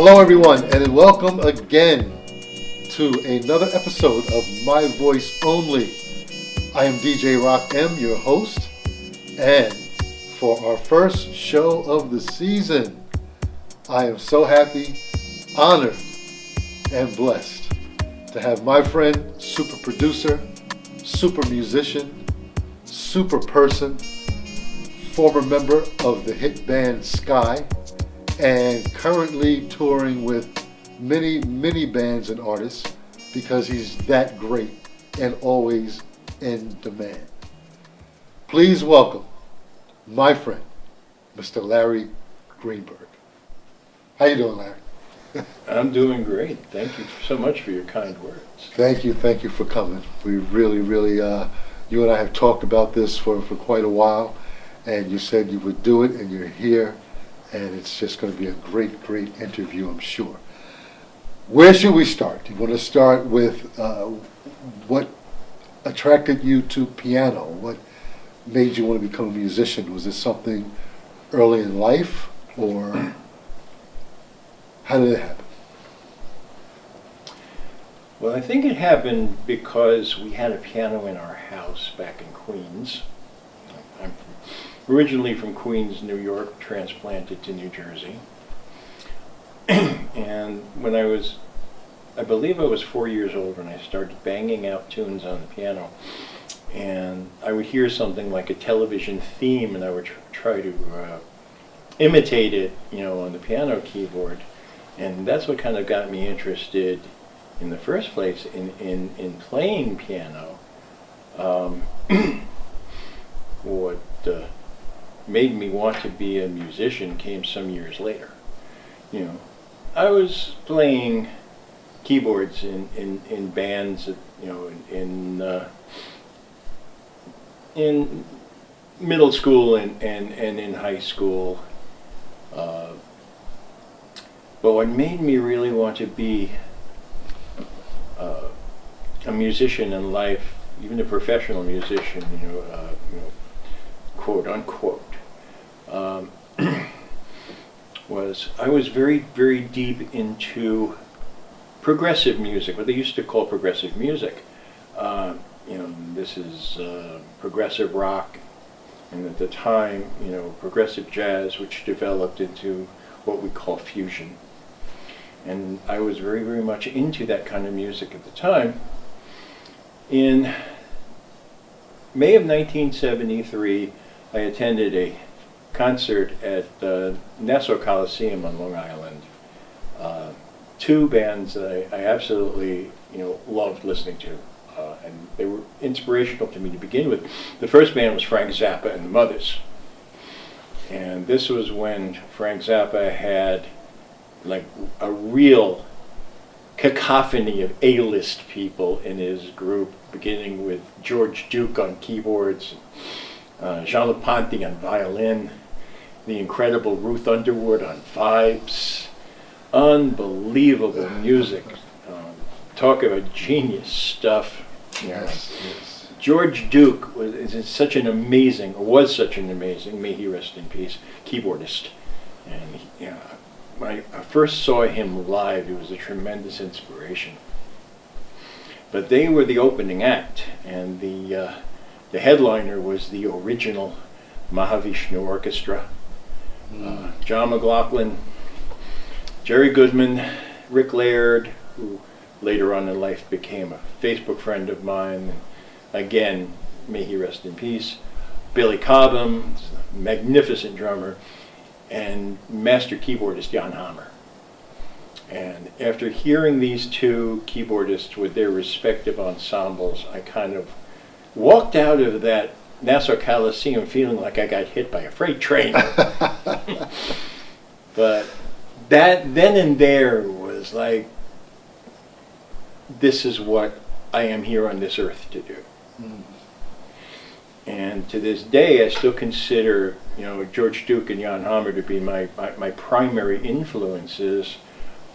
Hello everyone, and welcome again to another episode of My Voice Only. I am DJ Rock M, your host, and for our first show of the season, I am so happy, honored, and blessed to have my friend, super producer, super musician, super person, former member of the hit band Skyy, and currently touring with many bands and artists because he's that great and always in demand. Please welcome my friend, Mr. Larry Greenberg. How you doing, Larry? I'm doing great. Thank you so much for your kind words. Thank you for coming. We really, you and I have talked about this for quite a while, and you said you would do it, and you're here. And it's just going to be a great interview, I'm sure. Where should we start? You want to start with what attracted you to piano? What made you want to become a musician? Was this something early in life, or how did it happen? Well, I think it happened because we had a piano in our house back in Queens. I'm originally from Queens, New York, transplanted to New Jersey. And when I believe I was 4 years old when I started banging out tunes on the piano. And I would hear something like a television theme, and I would try to imitate it, on the piano keyboard. And that's what kind of got me interested in the first place in playing piano. What made me want to be a musician came some years later. I was playing keyboards in bands, in middle school and in high school. But what made me really want to be a musician in life, even a professional musician, quote unquote, was I was very deep into progressive music, what they used to call progressive music. This is progressive rock, and at the time, progressive jazz, which developed into what we call fusion. And I was very much into that kind of music at the time. In May of 1973, I attended a concert at the Nassau Coliseum on Long Island. Two bands that I absolutely, loved listening to, and they were inspirational to me to begin with. The first band was Frank Zappa and the Mothers, and this was when Frank Zappa had like a real cacophony of A-list people in his group, beginning with George Duke on keyboards, Jean Leponti on violin, the incredible Ruth Underwood on vibes. Unbelievable music. Talk about genius stuff. Yes. George Duke was such an amazing, may he rest in peace, keyboardist. And when I first saw him live, he was a tremendous inspiration. But they were the opening act, and the headliner was the original Mahavishnu Orchestra. John McLaughlin, Jerry Goodman, Rick Laird, who later on in life became a Facebook friend of mine. Again, may he rest in peace. Billy Cobham, magnificent drummer, and master keyboardist Jan Hammer. And after hearing these two keyboardists with their respective ensembles, I kind of walked out of that Nassau Coliseum feeling like I got hit by a freight train. But that then and there was like, this is what I am here on this earth to do. And to this day, I still consider, George Duke and Jan Hammer to be my primary influences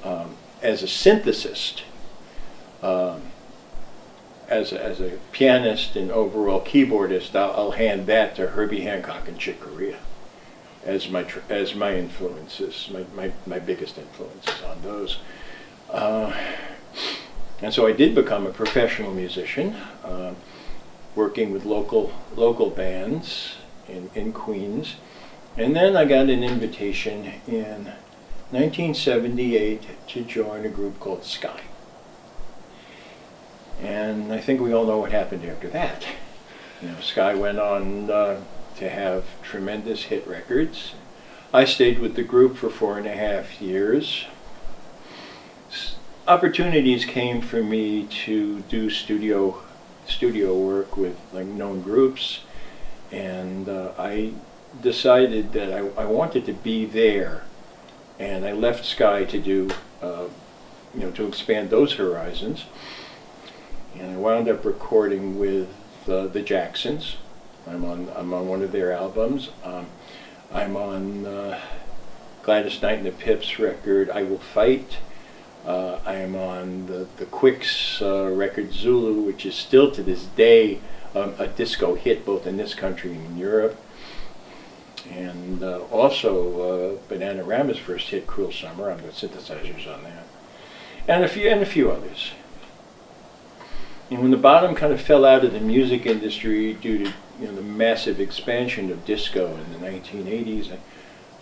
as a synthesist, as a pianist and overall keyboardist. I'll hand that to Herbie Hancock and Chick Corea. as my influences, my biggest influences on those. And so I did become a professional musician, working with local bands in Queens. And then I got an invitation in 1978 to join a group called Skyy. And I think we all know what happened after that. Skyy went on to have tremendous hit records. I stayed with the group for 4.5 years. Opportunities came for me to do studio work with known groups, and I decided that I wanted to be there, and I left Skyy to do to expand those horizons. And I wound up recording with the Jacksons. I'm on one of their albums. I'm on Gladys Knight and the Pips record, I Will Fight. I am on the Quicks record Zulu, which is still to this day a disco hit both in this country and in Europe. And also Bananarama's first hit, Cruel Summer. I've got synthesizers on that. And a few others. And when the bottom kind of fell out of the music industry due to the massive expansion of disco in the 1980s,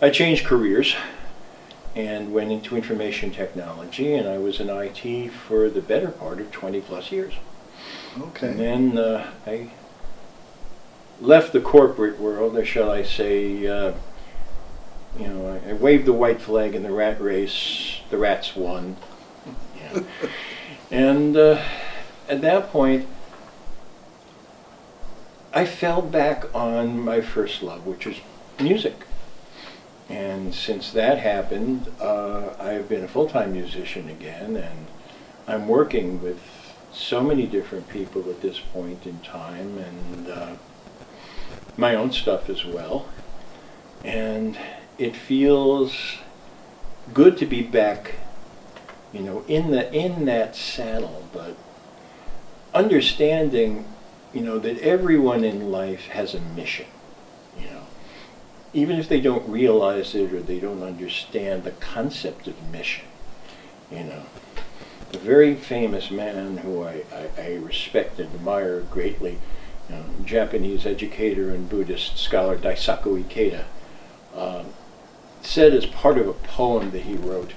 I changed careers and went into information technology, and I was in IT for the better part of 20 plus years. Okay. And then I left the corporate world, or shall I say, I waved the white flag in the rat race, the rats won. Yeah. And at that point, I fell back on my first love, which was music. And since that happened, I've been a full-time musician again, and I'm working with so many different people at this point in time, and my own stuff as well. And it feels good to be back, in that saddle, but understanding, that everyone in life has a mission, even if they don't realize it or they don't understand the concept of mission. A very famous man who I respect and admire greatly, Japanese educator and Buddhist scholar Daisaku Ikeda, said as part of a poem that he wrote,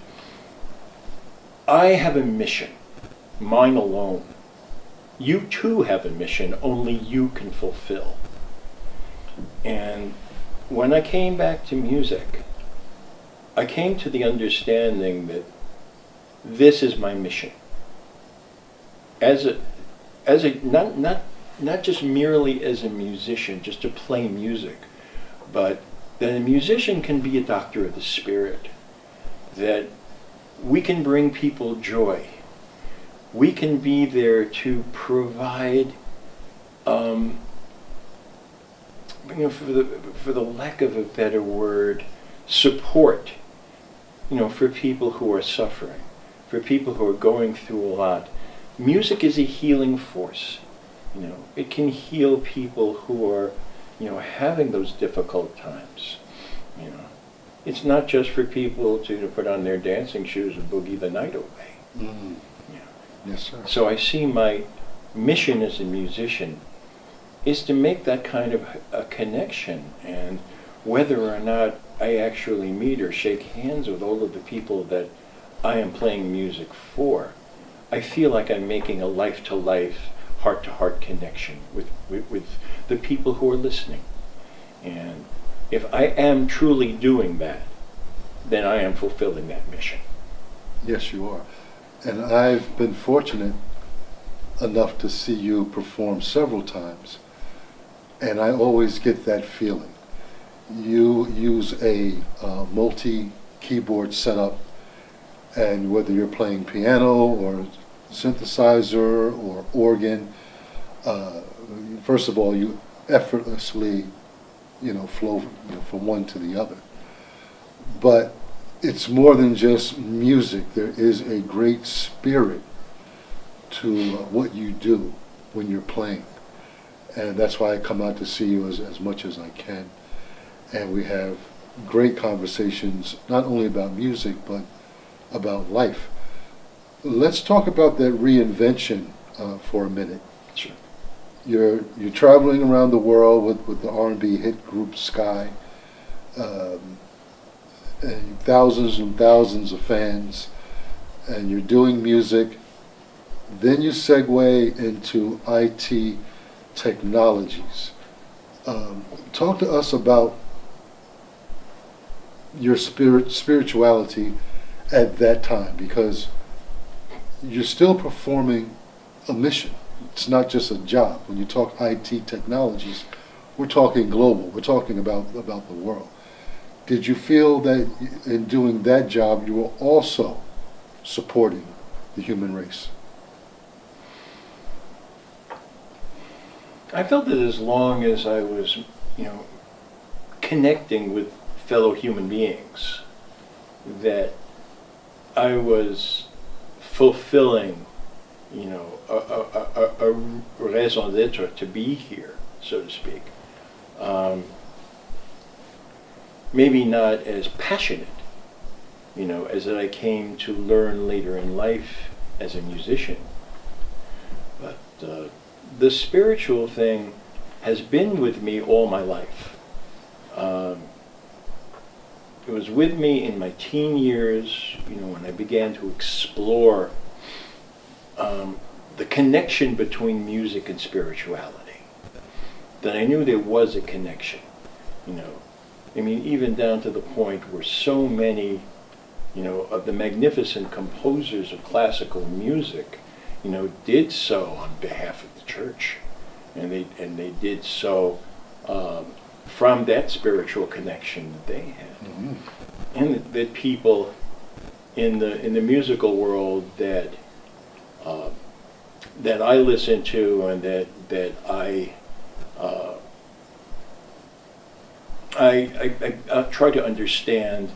"I have a mission, mine alone. You too have a mission, only you can fulfill." And when I came back to music, I came to the understanding that this is my mission. Not just merely as a musician, just to play music, but that a musician can be a doctor of the spirit, that we can bring people joy. We can be there to provide, for the lack of a better word, support, for people who are suffering, for people who are going through a lot. Music is a healing force. It can heal people who are, having those difficult times. It's not just for people to put on their dancing shoes and boogie the night away. Mm-hmm. Yes, sir. So I see my mission as a musician is to make that kind of a connection, and whether or not I actually meet or shake hands with all of the people that I am playing music for, I feel like I'm making a life-to-life, heart-to-heart connection with the people who are listening. And if I am truly doing that, then I am fulfilling that mission. Yes, you are. And I've been fortunate enough to see you perform several times, and I always get that feeling. You use a multi-keyboard setup, and whether you're playing piano or synthesizer or organ, first of all, you effortlessly, flow from one to the other. But it's more than just music. There is a great spirit to what you do when you're playing. And that's why I come out to see you as much as I can. And we have great conversations, not only about music, but about life. Let's talk about that reinvention for a minute. Sure. You're traveling around the world with the R&B hit group Skyy, and thousands and thousands of fans, and you're doing music. Then you segue into IT technologies. Talk to us about your spirituality at that time, because you're still performing a mission. It's not just a job. When you talk IT technologies, we're talking global. We're talking about the world. Did you feel that in doing that job, you were also supporting the human race? I felt that as long as I was, connecting with fellow human beings, that I was fulfilling, a raison d'être, to be here, so to speak. Maybe not as passionate, as that I came to learn later in life as a musician. But the spiritual thing has been with me all my life. It was with me in my teen years, when I began to explore the connection between music and spirituality. That I knew there was a connection, even down to the point where so many, of the magnificent composers of classical music, did so on behalf of the church, and they did so from that spiritual connection that they had, and that people in the musical world that I listen to and that I try to understand,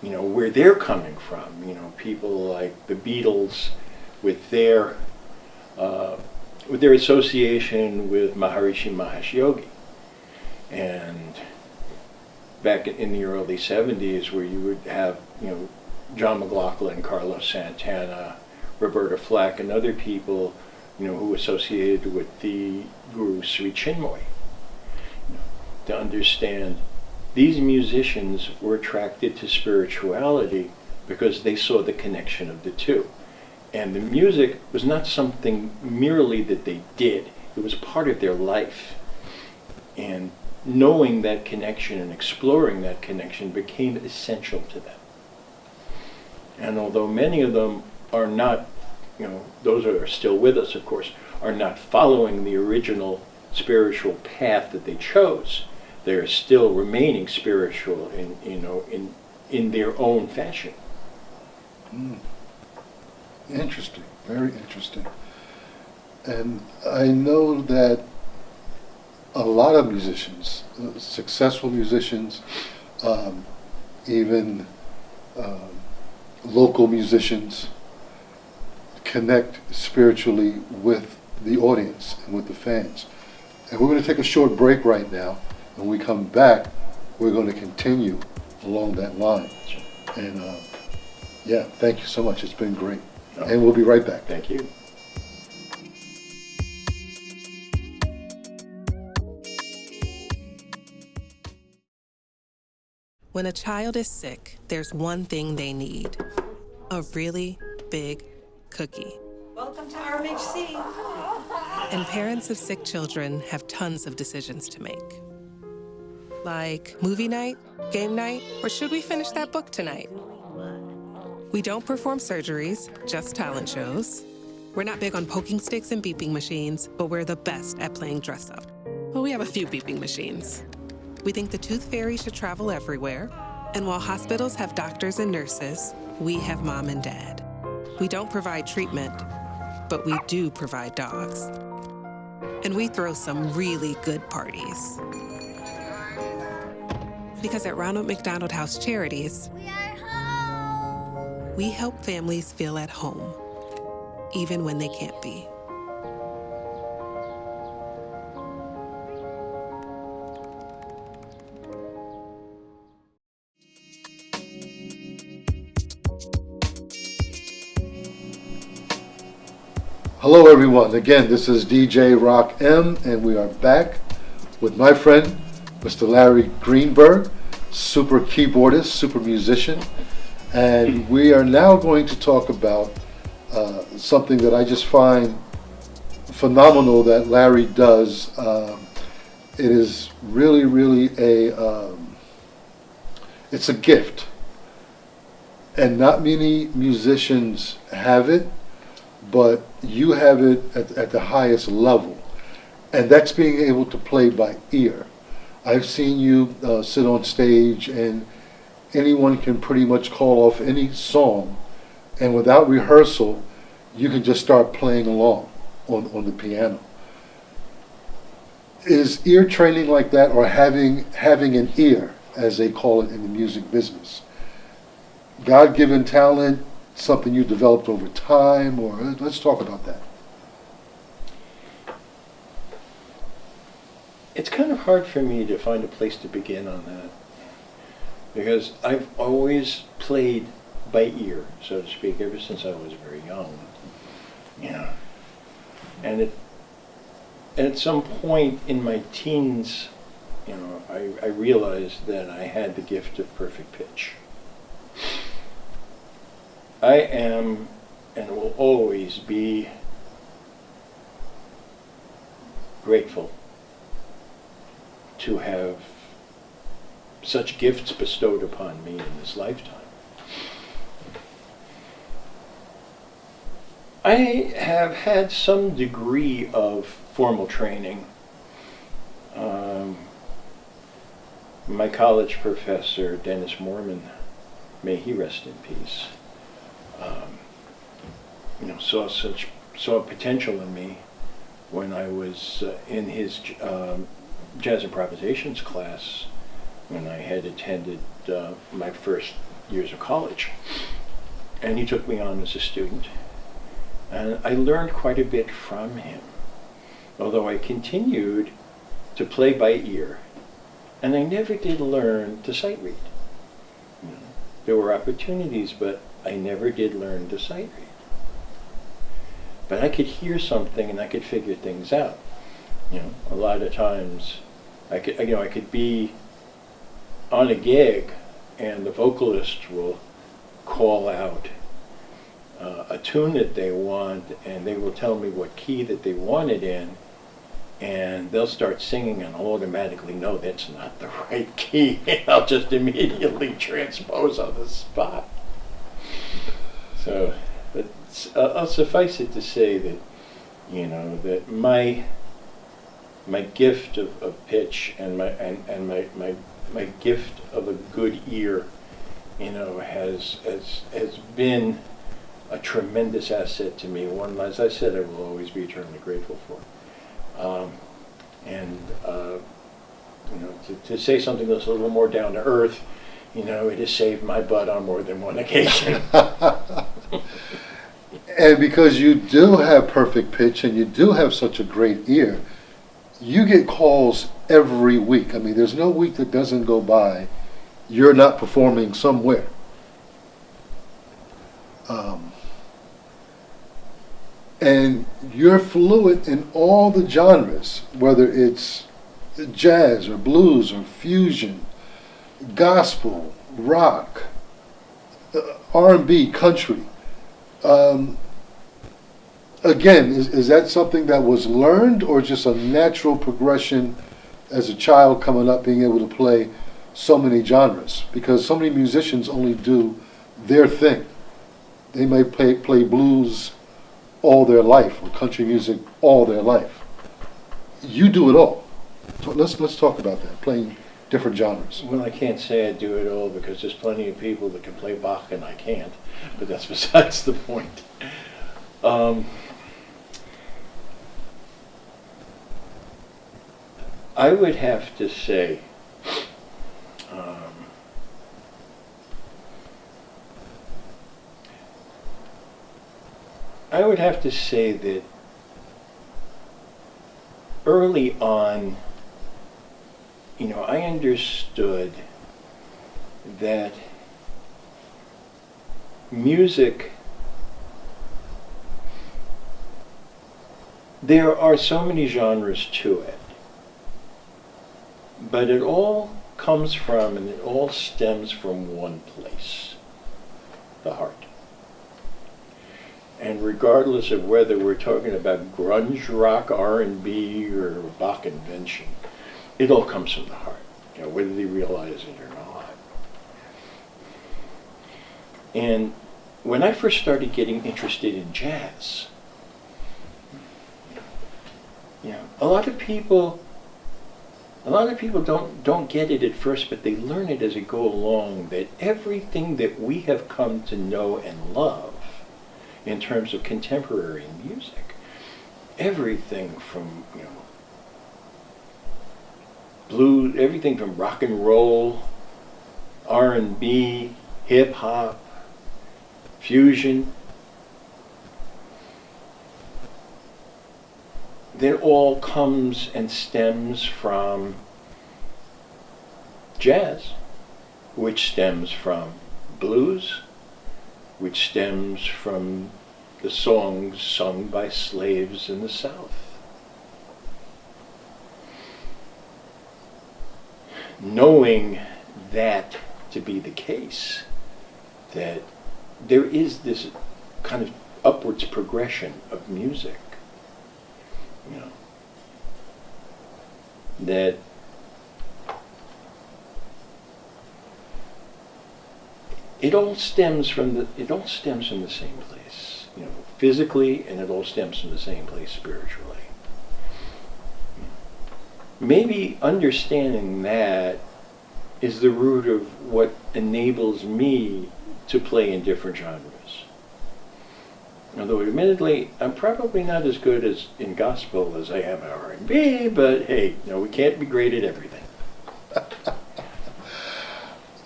where they're coming from. People like the Beatles with their association with Maharishi Mahesh Yogi, and back in the early 70s, where you would have John McLaughlin, Carlos Santana, Roberta Flack, and other people who associated with the Guru Sri Chinmoy. To understand, these musicians were attracted to spirituality because they saw the connection of the two. And the music was not something merely that they did, it was part of their life. And knowing that connection and exploring that connection became essential to them. And although many of them are not, those that are still with us, of course, are not following the original spiritual path that they chose, they are still remaining spiritual in their own fashion. Interesting, very interesting. And I know that a lot of musicians, successful musicians, even local musicians, connect spiritually with the audience and with the fans. And we're going to take a short break right now. When we come back, we're going to continue along that line. And thank you so much. It's been great. And we'll be right back. Thank you. When a child is sick, there's one thing they need: a really big cookie. Welcome to RMHC. And parents of sick children have tons of decisions to make. Like movie night, game night, or should we finish that book tonight? We don't perform surgeries, just talent shows. We're not big on poking sticks and beeping machines, but we're the best at playing dress up. Well, we have a few beeping machines. We think the tooth fairy should travel everywhere. And while hospitals have doctors and nurses, we have mom and dad. We don't provide treatment, but we do provide dogs. And we throw some really good parties. Because at Ronald McDonald House Charities, we help families feel at home, even when they can't be. Hello everyone, again this is DJ Rock M and we are back with my friend Mr. Larry Greenberg, super keyboardist, super musician, and we are now going to talk about something that I just find phenomenal that Larry does. It is really it's a gift, and not many musicians have it, but you have it at the highest level, and that's being able to play by ear. I've seen you sit on stage, and anyone can pretty much call off any song, and without rehearsal, you can just start playing along on the piano. Is ear training like that, or having an ear, as they call it in the music business, God-given talent, something you developed over time, or let's talk about that. It's kind of hard for me to find a place to begin on that, because I've always played by ear, so to speak, ever since I was very young. Yeah. And at some point in my teens, I realized that I had the gift of perfect pitch. I am and will always be grateful to have such gifts bestowed upon me in this lifetime. I have had some degree of formal training. My college professor, Dennis Mormon, may he rest in peace, saw potential in me when I was in his jazz improvisations class when I had attended my first years of college. And he took me on as a student. And I learned quite a bit from him, although I continued to play by ear. And I never did learn to sight read. There were opportunities, but I never did learn to sight read. But I could hear something and I could figure things out. A lot of times I could be on a gig and the vocalist will call out a tune that they want, and they will tell me what key that they want it in, and they'll start singing and I'll automatically know that's not the right key, and I'll just immediately transpose on the spot. So, but I'll suffice it to say that, that my gift of pitch and my gift of a good ear, has been a tremendous asset to me. One, as I said, I will always be eternally grateful for. To say something that's a little more down to earth, it has saved my butt on more than one occasion. And because you do have perfect pitch and you do have such a great ear, you get calls every week. I mean, there's no week that doesn't go by you're not performing somewhere. And you're fluent in all the genres, whether it's jazz or blues or fusion, gospel, rock, R&B, country. Again, is that something that was learned, or just a natural progression as a child coming up, being able to play so many genres? Because so many musicians only do their thing. They may play blues all their life, or country music all their life. You do it all. So let's talk about that, playing different genres. Well, I can't say I do it all, because there's plenty of people that can play Bach and I can't, but that's besides the point. I would have to say that early on, I understood that music there are so many genres to it, but it all comes from and it all stems from one place, the heart. And regardless of whether we're talking about grunge rock, R&B, or Bach invention, it all comes from the heart, whether they realize it or not. And when I first started getting interested in jazz, a lot of people don't get it at first, but they learn it as they go along, that everything that we have come to know and love in terms of contemporary music, everything from blues, everything from rock and roll, R&B, hip hop, fusion, that all comes and stems from jazz, which stems from blues, which stems from the songs sung by slaves in the South. Knowing that to be the case, that there is this kind of upwards progression of music, that it all stems from the same place, physically, and it all stems from the same place spiritually. Maybe understanding that is the root of what enables me to play in different genres. Although admittedly, I'm probably not as good as in gospel as I am in R&B, but hey, we can't be great at everything.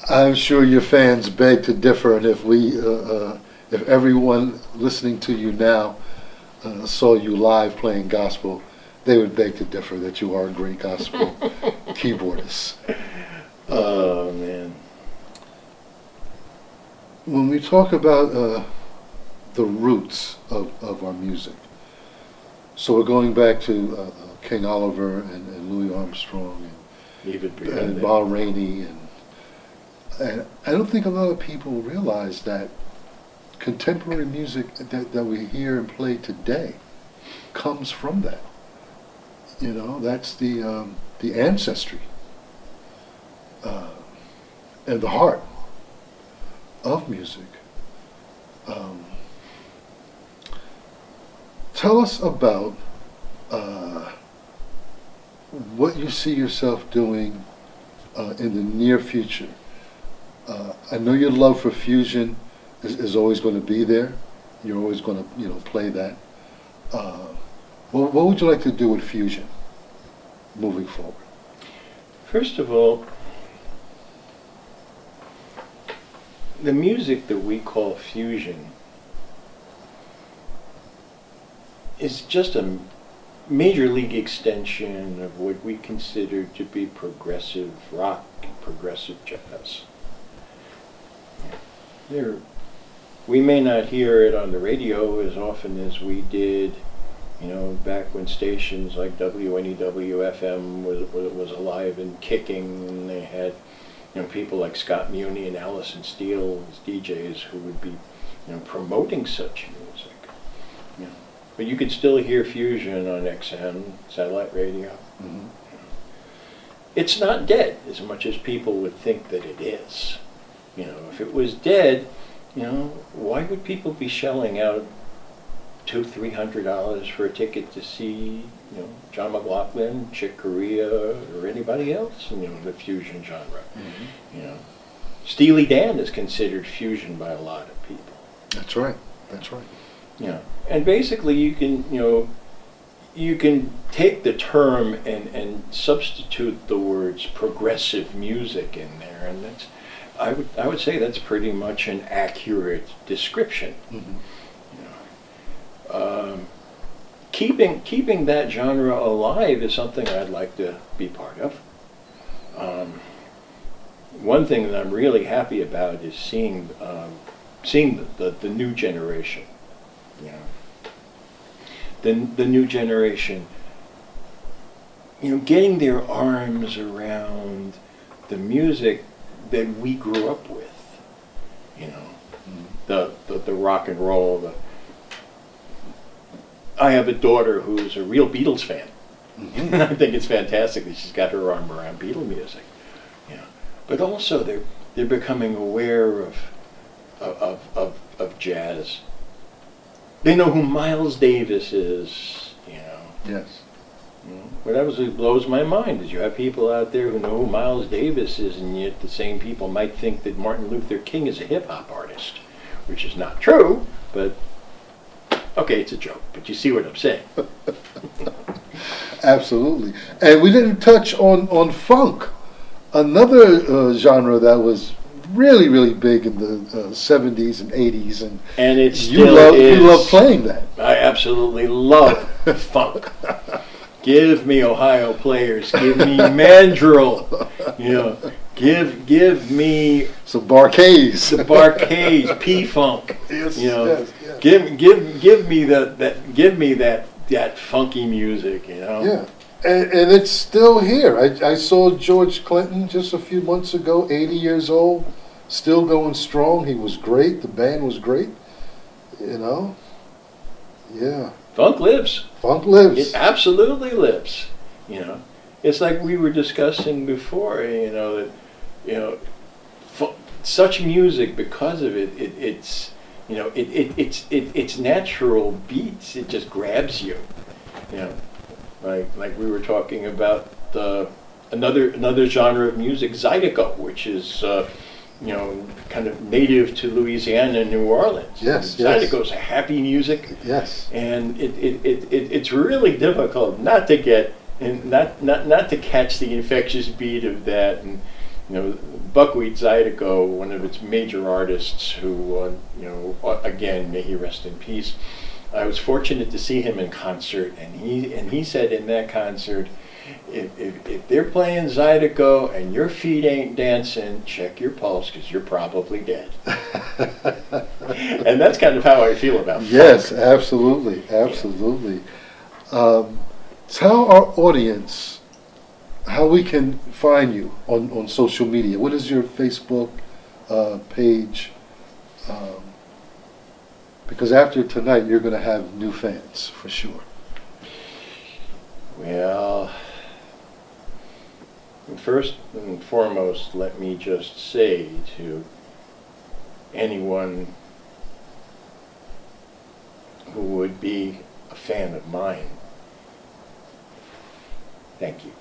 I'm sure your fans beg to differ, and if everyone listening to you now saw you live playing gospel, they would beg to differ that you are a great gospel keyboardist. Oh man! When we talk about the roots of our music, so we're going back to King Oliver and Louis Armstrong and Ma Rainey, and I don't think a lot of people realize that contemporary music that we hear and play today comes from that. That's the ancestry and the heart of music. Tell us about what you see yourself doing in the near future. I know your love for fusion is always going to be there. You're always going to play that. What would you like to do with fusion moving forward? First of all, the music that we call fusion is just a major league extension of what we consider to be progressive rock and progressive jazz. We may not hear it on the radio as often as we did, back when stations like WNEW-FM was alive and kicking, and they had, people like Scott Muni and Allison Steele as DJs who would be, promoting such music. But you could still hear fusion on XM, satellite radio. Mm-hmm. It's not dead as much as people would think that it is. If it was dead, why would people be shelling out $200-300 for a ticket to see, John McLaughlin, Chick Corea, or anybody else in the fusion genre? Mm-hmm. Steely Dan is considered fusion by a lot of people. That's right. And basically you can take the term and substitute the words progressive music in there, and that's, I would say that's pretty much an accurate description. Mm-hmm. Keeping that genre alive is something I'd like to be part of. One thing that I'm really happy about is seeing the new generation. the new generation, getting their arms around the music that we grew up with, the rock and roll. I have a daughter who's a real Beatles fan. Mm-hmm. I think it's fantastic that she's got her arm around Beatle music. But also they're becoming aware of jazz. They know who Miles Davis is. Yes. What absolutely blows my mind is you have people out there who know who Miles Davis is, and yet the same people might think that Martin Luther King is a hip-hop artist, which is not true, but okay, it's a joke, but you see what I'm saying. Absolutely. And we didn't touch on funk, another genre that was really, really big in the 70s and 80s. And it still is. You love playing that. I absolutely love funk. Give me Ohio Players. Give me Mandrill. Give me some Bar-Kays. The Bar-Kays, P-Funk. Yes, yes. Give me that funky music. Yeah, and it's still here. I saw George Clinton just a few months ago, 80 years old, still going strong. He was great. The band was great. Yeah. Funk lives. Funk lives. It absolutely lives. It's like we were discussing before. Such music, because of it's natural beats. It just grabs you. Like we were talking about another genre of music, Zydeco, which is kind of native to Louisiana and New Orleans. Yes, Zydeco's a happy music. Yes. And it's really difficult not to get and not to catch the infectious beat of that. And Buckwheat Zydeco, one of its major artists, who again, may he rest in peace. I was fortunate to see him in concert, and he said in that concert, if they're playing Zydeco and your feet ain't dancing, check your pulse, because you're probably dead. And that's kind of how I feel about yes, funk. Absolutely. Tell our audience how we can find you on social media. What is your Facebook page? Because after tonight, you're going to have new fans, for sure. Well, first and foremost, let me just say to anyone who would be a fan of mine, thank you.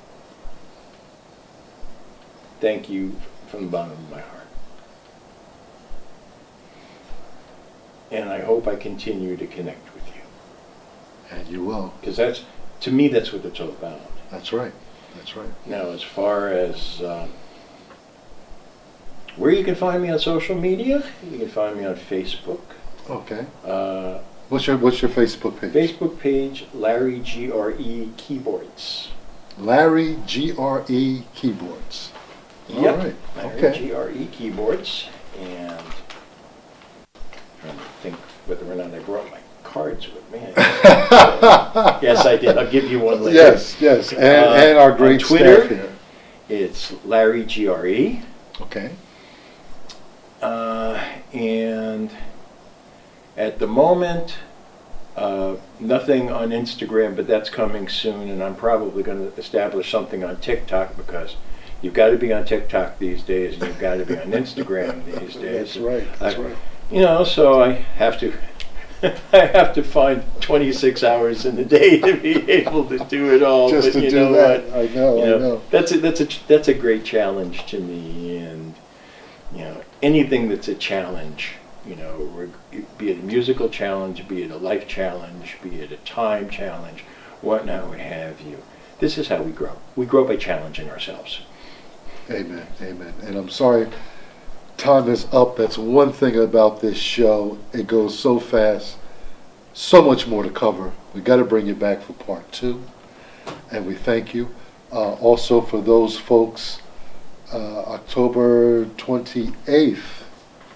Thank you from the bottom of my heart. And I hope I continue to connect with you. And you will. Because to me, that's what it's all about. That's right. Now, as far as where you can find me on social media, you can find me on Facebook. Okay. What's your Facebook page? Facebook page, Larry GRE Keyboards. Larry GRE Keyboards. Yep. All right. Larry GRE Keyboards. And I'm trying to think whether or not I brought my cards with me. Yes, I did. I'll give you one later. Yes. And our great on Twitter, staff here. It's Larry GRE. Okay. And at the moment, nothing on Instagram, but that's coming soon, and I'm probably going to establish something on TikTok, because you've got to be on TikTok these days, and you've got to be on Instagram these days. That's right. So I have to find 26 hours in the day to be able to do it all. Just but to you do know that. what? I know. That's a great challenge to me, and anything that's a challenge, be it a musical challenge, be it a life challenge, be it a time challenge, whatnot, what have you. This is how we grow. We grow by challenging ourselves. Amen. And I'm sorry, time is up. That's one thing about this show. It goes so fast. So much more to cover. We got to bring you back for part 2. And we thank you. Also for those folks, October 28th,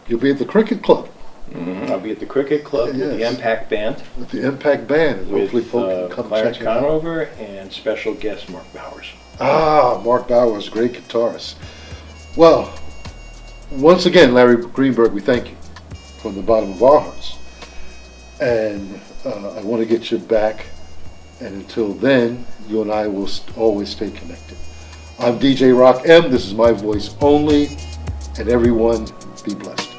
you'll be at the Cricket Club. I'll be at the Cricket Club with the Yes. Impact Band. With the Impact Band, and With hopefully folks can come Clarence check it out. Conover and special guest Mark Bowers. Mark Bowers, great guitarist. Well, once again, Larry Greenberg, we thank you from the bottom of our hearts. And I want to get you back. And until then, you and I will always stay connected. I'm DJ Rock M. This is My Voice Only. And everyone, be blessed.